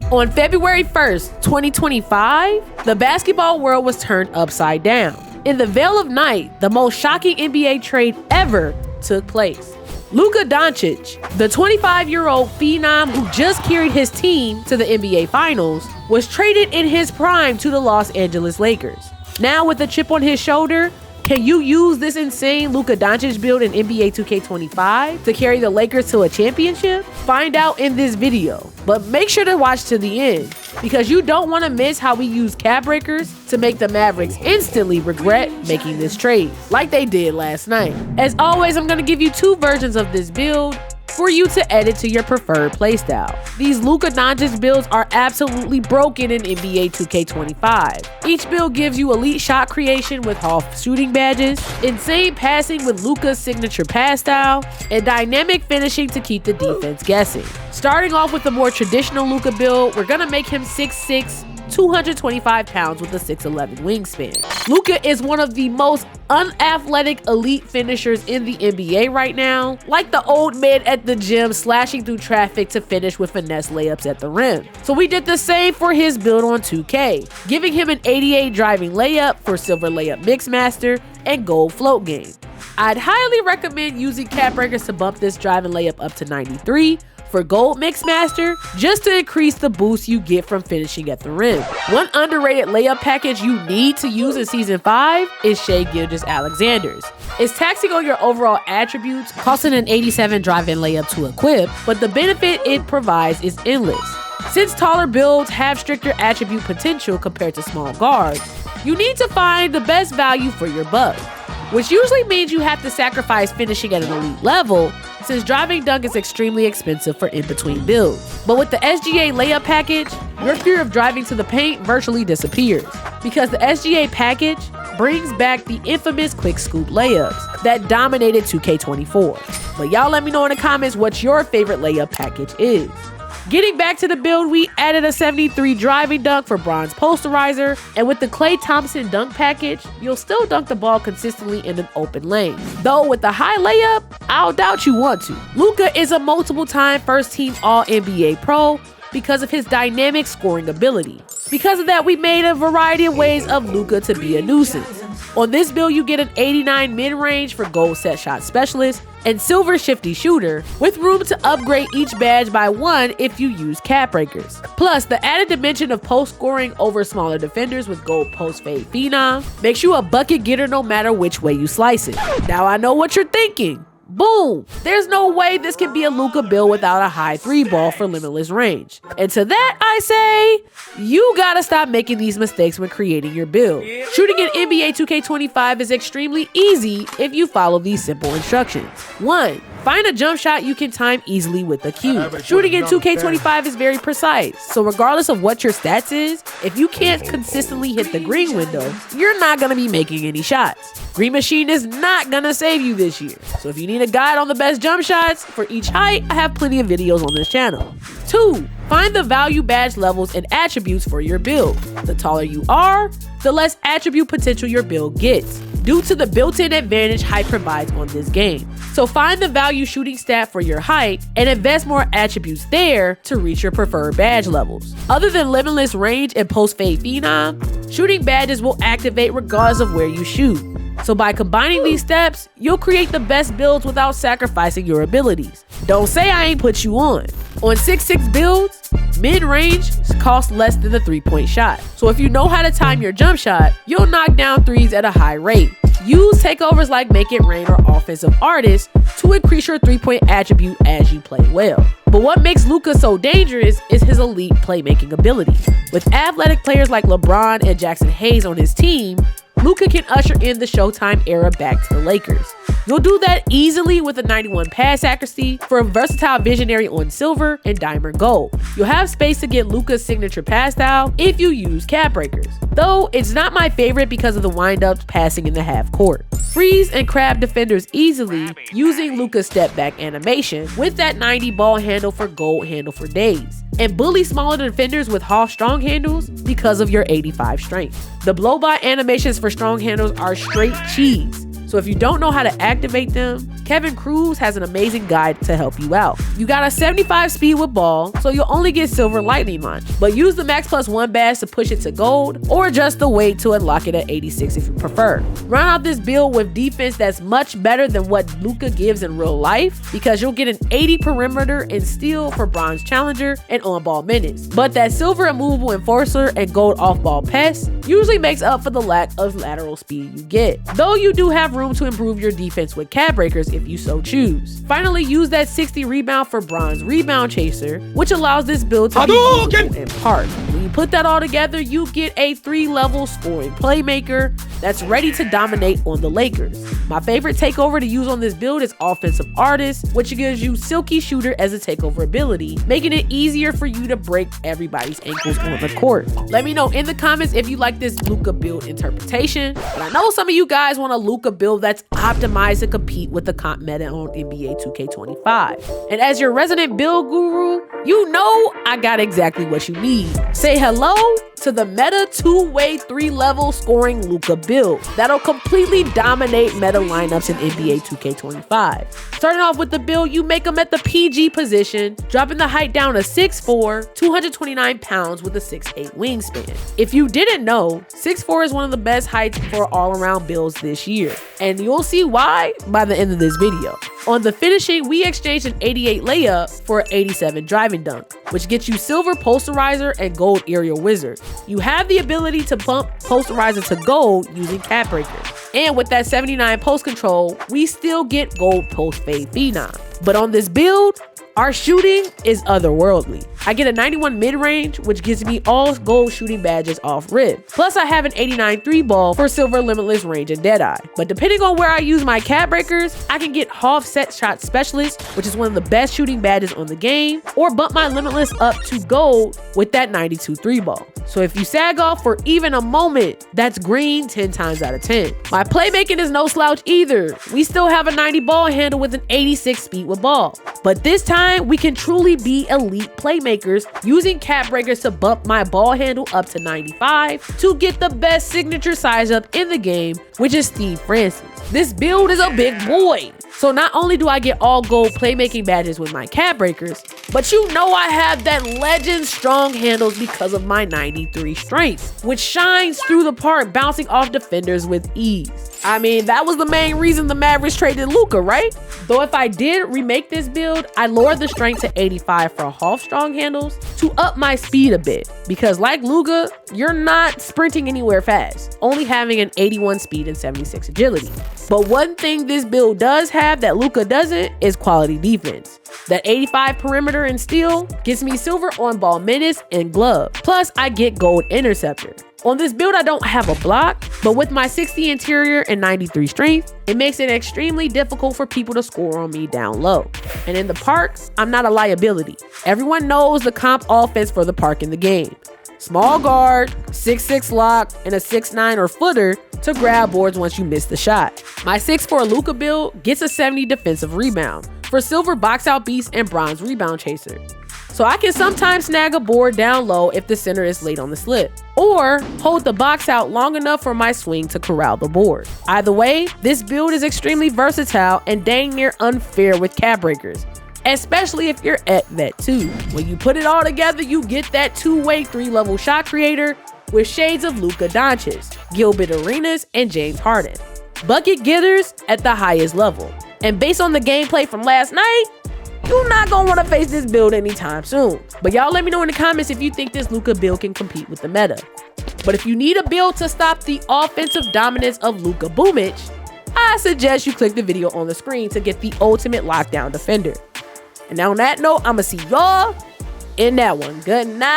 On February 1st, 2025, the basketball world was turned upside down. In the veil of night, the most shocking NBA trade ever took place. Luka Doncic, the 25-year-old phenom who just carried his team to the NBA Finals, was traded in his prime to the Los Angeles Lakers. Now with a chip on his shoulder, can you use this insane Luka Doncic build in NBA 2K25 to carry the Lakers to a championship? Find out in this video, but make sure to watch to the end because you don't want to miss how we use cap breakers to make the Mavericks instantly regret making this trade, like they did last night. As always, I'm going to give you 2 versions of this build for you to edit to your preferred playstyle. These Luka Doncic builds are absolutely broken in NBA 2K25. Each build gives you elite shot creation with Hall shooting badges, insane passing with Luka's signature pass style, and dynamic finishing to keep the defense guessing. Starting off with the more traditional Luka build, we're gonna make him 6'6", 225 pounds with a 6'11 wingspan. Luka is one of the most unathletic elite finishers in the NBA right now, like the old man at the gym slashing through traffic to finish with finesse layups at the rim. So we did the same for his build on 2K, giving him an 88 driving layup for silver layup mixmaster and gold float game. I'd highly recommend using cap breakers to bump this driving layup up to 93 for gold mixmaster, just to increase the boost you get from finishing at the rim. One underrated layup package you need to use in season 5 is Shai Gilgeous-Alexander's. It's taxing on your overall attributes, costing an 87 drive-in layup to equip, but the benefit it provides is endless. Since taller builds have stricter attribute potential compared to small guards, you need to find the best value for your buck, which usually means you have to sacrifice finishing at an elite level, since driving dunk is extremely expensive for in-between builds. But with the SGA layup package, your fear of driving to the paint virtually disappears, because the SGA package brings back the infamous quick scoop layups that dominated 2K24. But y'all let me know in the comments what your favorite layup package is. Getting back to the build, we added a 73 driving dunk for bronze posterizer, and with the Klay Thompson dunk package, you'll still dunk the ball consistently in an open lane. Though with the high layup, I'll doubt you want to. Luka is a multiple-time first-team All-NBA Pro because of his dynamic scoring ability. Because of that, we made a variety of ways of Luka to be a nuisance. On this build, you get an 89 mid-range for gold set shot specialist and silver shifty shooter, with room to upgrade each badge by 1 if you use cap breakers. Plus, the added dimension of post scoring over smaller defenders with gold post fade phenom makes you a bucket getter no matter which way you slice it. Now I know what you're thinking. Boom! There's no way this can be a Luka build without a high 3-ball for limitless range. And to that I say, you gotta stop making these mistakes when creating your build. Shooting in NBA 2K25 is extremely easy if you follow these simple instructions. 1. Find a jump shot you can time easily with a cube. Shooting in 2K25 is very precise, so regardless of what your stats is, if you can't consistently hit the green window, you're not gonna be making any shots. Green Machine is not gonna save you this year, so if you need a guide on the best jump shots for each height, I have plenty of videos on this channel. 2. Find the value badge levels and attributes for your build. The taller you are, the less attribute potential your build gets, due to the built-in advantage height provides on this game. So find the value shooting stat for your height and invest more attributes there to reach your preferred badge levels. Other than limitless range and post-fade phenom, shooting badges will activate regardless of where you shoot. So by combining these steps, you'll create the best builds without sacrificing your abilities. Don't say I ain't put you on. On 6'6" builds, mid-range costs less than the 3-point shot. So if you know how to time your jump shot, you'll knock down threes at a high rate. Use takeovers like Make It Rain or Offensive Artist to increase your 3-point attribute as you play well. But what makes Luka so dangerous is his elite playmaking ability. With athletic players like LeBron and Jackson Hayes on his team, Luka can usher in the Showtime era back to the Lakers. You'll do that easily with a 91 pass accuracy for a versatile visionary on silver and diamond gold. You'll have space to get Luka's signature pass style if you use cap breakers. Though it's not my favorite because of the wind-up passing in the half court. Freeze and crab defenders easily using Luka's step back animation with that 90 ball handle for gold handle for days. And bully smaller defenders with half strong handles because of your 85 strength. The blow-by animations for strong handles are straight cheese. So if you don't know how to activate them, Kevin Cruz has an amazing guide to help you out. You got a 75 speed with ball, so you'll only get silver lightning launch, but use the max +1 badge to push it to gold, or adjust the weight to unlock it at 86 if you prefer. Round out this build with defense that's much better than what Luka gives in real life, because you'll get an 80 perimeter and steal for bronze challenger and on-ball minutes. But that silver immovable enforcer and gold off-ball pest usually makes up for the lack of lateral speed you get, though you do have room to improve your defense with cap breakers if you so choose. Finally, use that 60 rebound for bronze rebound chaser, which allows this build to be usable in part. When you put that all together, you get a 3-level scoring playmaker that's ready to dominate on the Lakers. My favorite takeover to use on this build is Offensive Artist, which gives you Silky Shooter as a takeover ability, making it easier for you to break everybody's ankles on the court. Let me know in the comments if you like this Luka build interpretation, but I know some of you guys want a Luka build that's optimized to compete with the comp meta on NBA 2K25. And as your resident build guru, you know I got exactly what you need. Say hello to the meta 2-way 3-level scoring Luka build that'll completely dominate meta lineups in NBA 2K25. Starting off with the build, you make him at the PG position, dropping the height down to 6'4", 229 pounds with a 6'8" wingspan. If you didn't know, 6'4" is one of the best heights for all-around builds this year, and you'll see why by the end of this video. On the finishing, we exchanged an 88 layup for an 87 driving dunk, which gets you silver posterizer and gold aerial wizard. You have the ability to bump posterizer to gold using cap breakers. And with that 79 post control, we still get gold post fade phenom. But on this build, our shooting is otherworldly. I get a 91 mid-range, which gives me all gold shooting badges off rip. Plus I have an 89 3-ball for silver limitless range and deadeye. But depending on where I use my cap breakers, I can get half set shot specialist, which is one of the best shooting badges on the game, or bump my limitless up to gold with that 92 3-ball. So if you sag off for even a moment, that's green 10 times out of 10. My playmaking is no slouch either. We still have a 90 ball handle with an 86 speed with ball. But this time, we can truly be elite playmakers using cap breakers to bump my ball handle up to 95 to get the best signature size up in the game, which is Steve Francis. This build is a big boy. So not only do I get all gold playmaking badges with my cap breakers, but you know I have that legend strong handles because of my 93 strength, which shines through the park, bouncing off defenders with ease. I mean, that was the main reason the Mavericks traded Luka, right? Though if I did remake this build, I lowered the strength to 85 for half strong handles to up my speed a bit, because like Luka, you're not sprinting anywhere fast, only having an 81 speed and 76 agility. But one thing this build does have that Luka doesn't is quality defense. That 85 perimeter and steal gets me silver on ball minutes and glove. Plus I get gold interceptor. On this build, I don't have a block, but with my 60 interior and 93 strength, it makes it extremely difficult for people to score on me down low. And in the park, I'm not a liability. Everyone knows the comp offense for the park in the game. Small guard, 6'6" lock, and a 6'9" or footer to grab boards once you miss the shot. My 6'4" Luka build gets a 70 defensive rebound for silver box out beast and bronze rebound chaser. So I can sometimes snag a board down low if the center is late on the slip, or hold the box out long enough for my swing to corral the board. Either way, this build is extremely versatile and dang near unfair with cap breakers, especially if you're at vet 2. When you put it all together, you get that 2-way 3-level shot creator with shades of Luka Doncic, Gilbert Arenas, and James Harden. Bucket getters at the highest level. And based on the gameplay from last night, you're not gonna wanna face this build anytime soon. But y'all let me know in the comments if you think this Luka build can compete with the meta. But if you need a build to stop the offensive dominance of Luka Doncic, I suggest you click the video on the screen to get the ultimate lockdown defender. And on that note, I'ma see y'all in that one. Good night.